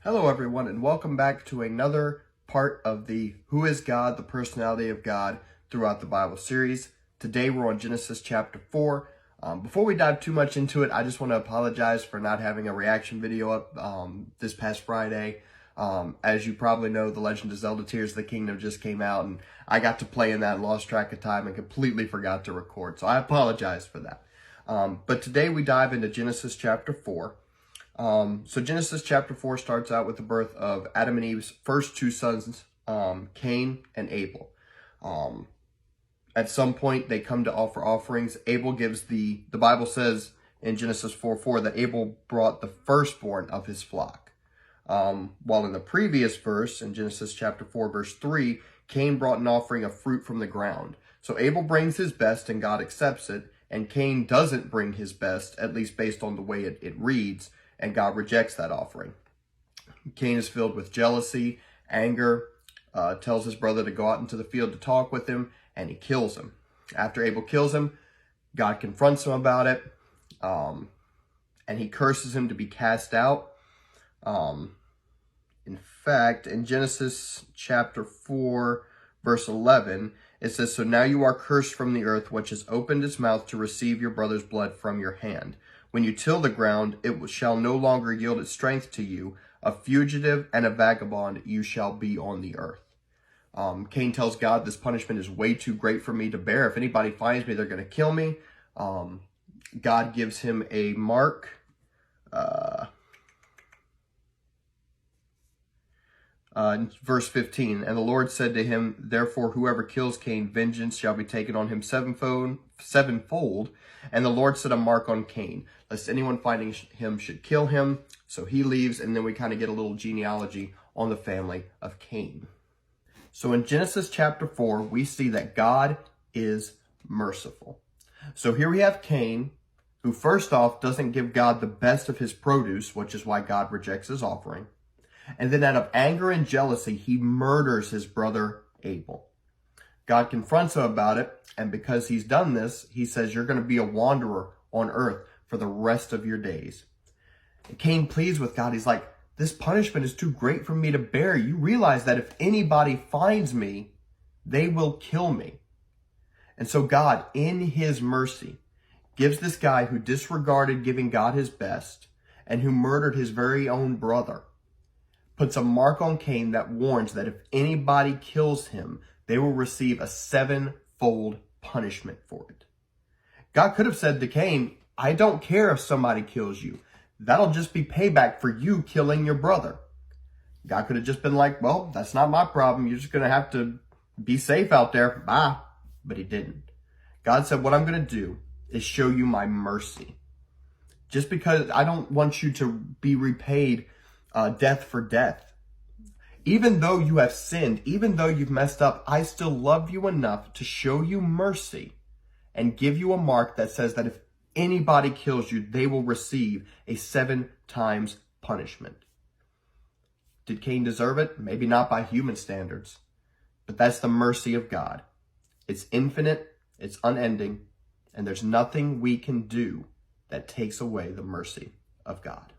Hello everyone, and welcome back to another part of the Who is God, the Personality of God throughout the Bible series. Today we're on Genesis chapter 4. Before we dive too much into it, I just want to apologize for not having a reaction video up this past Friday. As you probably know, The Legend of Zelda Tears of the Kingdom just came out, and I got to play in that and lost track of time and completely forgot to record, so I apologize for that. But today we dive into Genesis chapter 4. So Genesis chapter 4 starts out with the birth of Adam and Eve's first two sons, Cain and Abel. At some point, they come to offer offerings. Abel gives the Bible says in Genesis 4:4 that Abel brought the firstborn of his flock. While in the previous verse, in Genesis chapter 4, verse 3, Cain brought an offering of fruit from the ground. So Abel brings his best and God accepts it, and Cain doesn't bring his best, at least based on the way it reads, and God rejects that offering. Cain is filled with jealousy, anger, tells his brother to go out into the field to talk with him, and he kills him. After Abel kills him, God confronts him about it, and he curses him to be cast out. In fact, in Genesis chapter 4, verse 11, it says, "So now you are cursed from the earth, which has opened its mouth to receive your brother's blood from your hand. When you till the ground, it shall no longer yield its strength to you. A fugitive and a vagabond you shall be on the earth." Cain tells God, this punishment is way too great for me to bear. If anybody finds me, they're going to kill me. God gives him a mark. In verse 15, "And the Lord said to him, therefore whoever kills Cain, vengeance shall be taken on him sevenfold. And the Lord set a mark on Cain, lest anyone finding him should kill him." So he leaves, and then we kind of get a little genealogy on the family of Cain. So in Genesis chapter 4, we see that God is merciful. So here we have Cain, who first off doesn't give God the best of his produce, which is why God rejects his offering. And then out of anger and jealousy, he murders his brother Abel. God confronts him about it, and because he's done this, he says, "You're going to be a wanderer on earth for the rest of your days." And Cain pleads with God. He's like, "This punishment is too great for me to bear. You realize that if anybody finds me, they will kill me." And so God, in his mercy, gives this guy who disregarded giving God his best and who murdered his very own brother, puts a mark on Cain that warns that if anybody kills him, they will receive a sevenfold punishment for it. God could have said to Cain, "I don't care if somebody kills you. That'll just be payback for you killing your brother." God could have just been like, "Well, that's not my problem. You're just going to have to be safe out there. Bye." But he didn't. God said, "What I'm going to do is show you my mercy. Just because I don't want you to be repaid death for death. Even though you have sinned, even though you've messed up, I still love you enough to show you mercy and give you a mark that says that if anybody kills you, they will receive a 7 times punishment." Did Cain deserve it? Maybe not by human standards, but that's the mercy of God. It's infinite, it's unending, and there's nothing we can do that takes away the mercy of God.